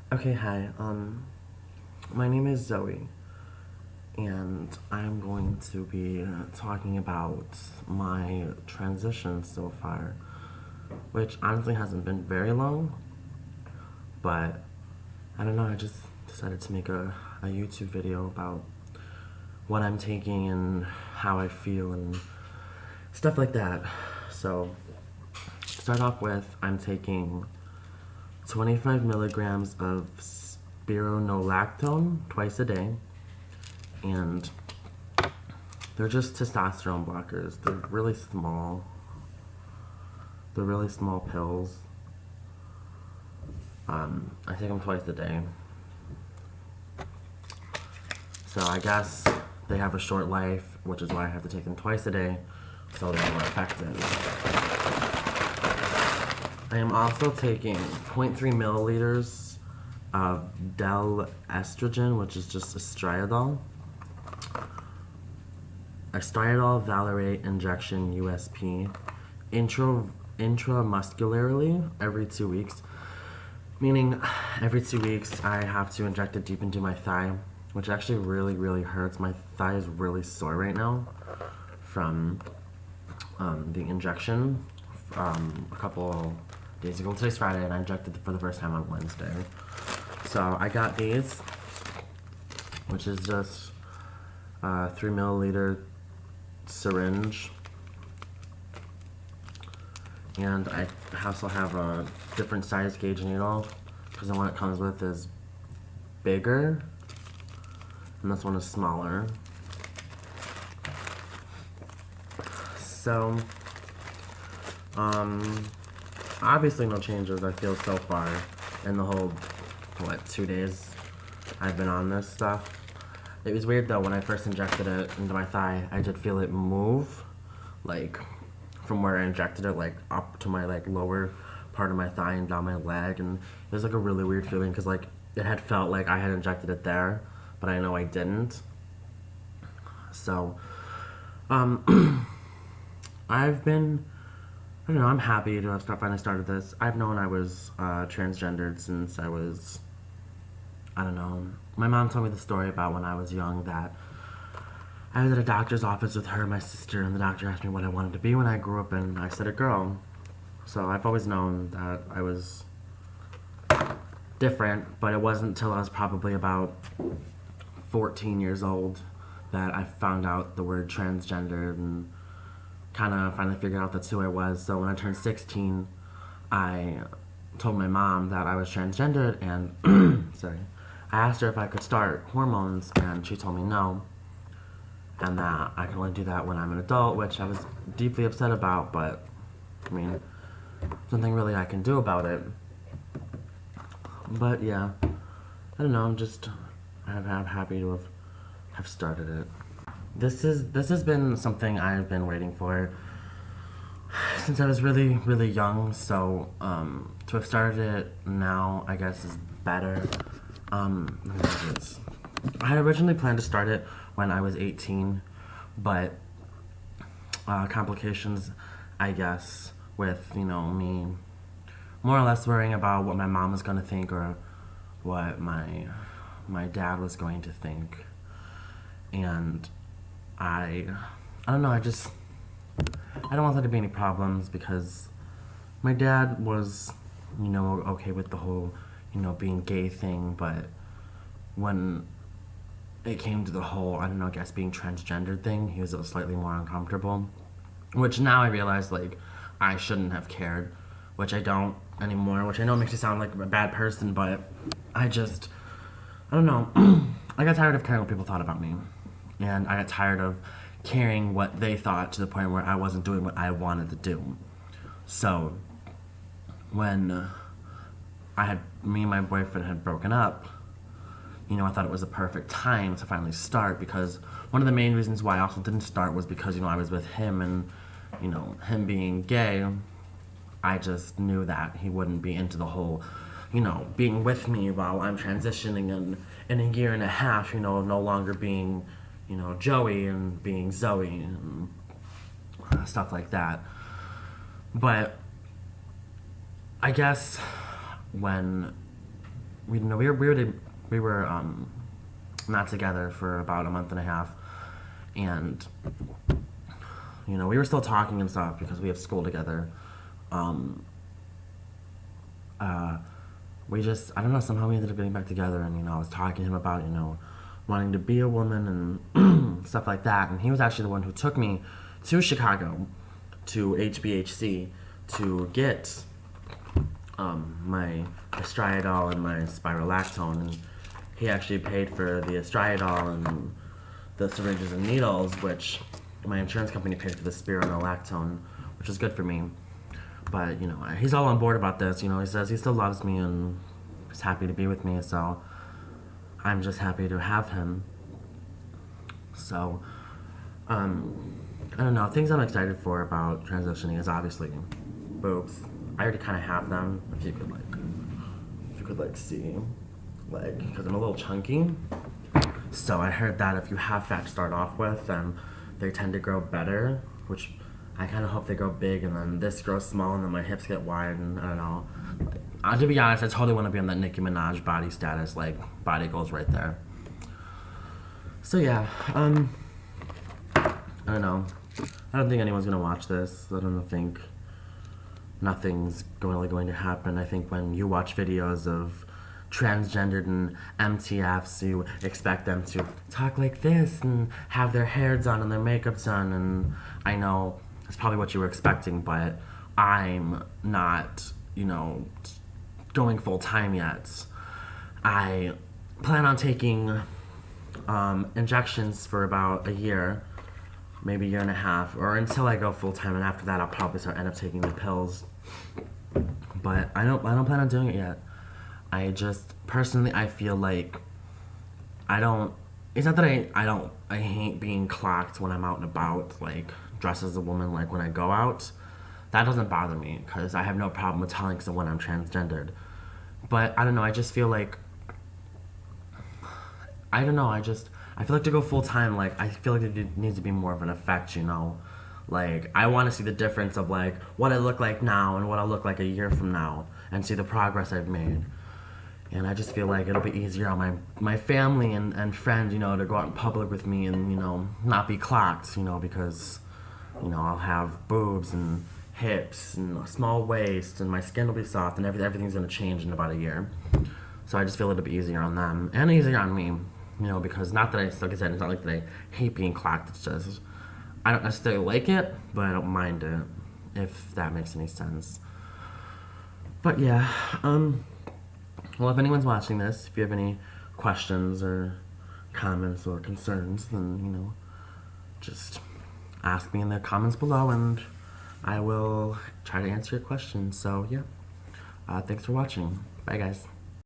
Okay, hi. My name is Zoe, and I'm going to be talking about my transition so far, which honestly hasn't been very long, but I don't know, I just decided to make a YouTube video about what I'm taking and how I feel and stuff like that. So, to start off with, I'm taking 25 milligrams of spironolactone twice a day, and they're just testosterone blockers. They're really small. They're really small pills. I take them twice a day. So I guess they have a short life, which is why I have to take them twice a day, so they're more effective. I am also taking 0.3 milliliters of Del estrogen, which is just estriadol. Estriadol valerate injection USP intramuscularly every 2 weeks, meaning every 2 weeks I have to inject it deep into my thigh, which actually really hurts. My thigh is really sore right now from the injection a couple days ago. Today's Friday, and I injected for the first time on Wednesday. So I got these, which is just a 3 milliliter syringe, and I also have a different size gauge needle because the one it comes with is bigger and this one is smaller. So obviously no changes I feel so far in the whole 2 days I've been on this stuff. It was weird though, when I first injected it into my thigh, I did feel it move, like from where I injected it, like up to my lower part of my thigh and down my leg, and it was like a really weird feeling because it had felt like I had injected it there, but I know I didn't. So, I've been, I don't know, I'm happy to have finally started this. I've known I was transgendered since I was, I don't know. My mom told me the story about when I was young that I was at a doctor's office with her and my sister, and the doctor asked me what I wanted to be when I grew up, and I said a girl. So I've always known that I was different, but it wasn't until I was probably about 14 years old that I found out the word transgender and kind of finally figured out that's who I was. So when I turned 16, I told my mom that I was transgendered, and sorry, I asked her if I could start hormones, and she told me no, and that I can only do that when I'm an adult, which I was deeply upset about, but I mean, something really I can do about it. But yeah, I don't know, I'm happy to have started it. This has been something I've been waiting for since I was really young, so to have started it now, I guess, is better. I had originally planned to start it when I was 18, but complications, I guess, with, me more or less worrying about what my mom was going to think or what my dad was going to think. And I don't know, I don't want there to be any problems because my dad was, okay with the whole, being gay thing, but when it came to the whole, I don't know, I guess being transgender thing, he was slightly more uncomfortable. Which now I realize, I shouldn't have cared, which I don't anymore, which I know makes me sound like a bad person, but I don't know. I got tired of caring what people thought about me. And I got tired of caring what they thought to the point where I wasn't doing what I wanted to do. So, when me and my boyfriend had broken up, I thought it was a perfect time to finally start, because one of the main reasons why I also didn't start was because, I was with him, and, him being gay, I just knew that he wouldn't be into the whole, being with me while I'm transitioning, and in a year and a half, no longer being, Joey and being Zoe and stuff like that. But I guess when we were not together for about a month and a half, and we were still talking and stuff because we have school together. We just, I don't know, somehow we ended up getting back together, and I was talking to him about wanting to be a woman and stuff like that, and he was actually the one who took me to Chicago to HBHC to get my estriadol and my spirolactone, and he actually paid for the estriadol and the syringes and needles, which my insurance company paid for the spironolactone, which was good for me. But he's all on board about this. He says he still loves me and is happy to be with me, so I'm just happy to have him. So I don't know, things I'm excited for about transitioning is obviously boobs. I already kind of have them. If you could see, because I'm a little chunky. So I heard that if you have fat to start off with, then they tend to grow better, which I kind of hope they grow big, and then this grows small, and then my hips get wide, and I don't know. To be honest, I totally want to be on that Nicki Minaj body status, body goals right there. So yeah, I don't know. I don't think anyone's gonna watch this. I don't think nothing's going to happen. I think when you watch videos of transgendered and MTFs, you expect them to talk like this and have their hair done and their makeup done, and I know it's probably what you were expecting, but I'm not, going full time yet. I plan on taking injections for about a year, maybe a year and a half, or until I go full time, and after that I'll probably end up taking the pills. But I don't plan on doing it yet. I just personally, I feel like it's not that I hate being clocked when I'm out and about, dressed as a woman, when I go out. That doesn't bother me, because I have no problem with telling someone I'm transgendered. But I don't know, I just feel like, I feel like to go full time, I feel like there needs to be more of an effect, I want to see the difference of what I look like now and what I'll look like a year from now, and see the progress I've made. And I just feel like it'll be easier on my family and friends, to go out in public with me and, not be clocked, because, I'll have boobs and hips and a small waist, and my skin will be soft, and everything's going to change in about a year. So I just feel it'll be easier on them and easier on me, because not that like I said, it's not like that I hate being clocked. It's just, I don't necessarily like it, but I don't mind it, if that makes any sense. But yeah, well, if anyone's watching this, if you have any questions or comments or concerns, then, just ask me in the comments below, and I will try to answer your questions. So, yeah. Thanks for watching. Bye, guys.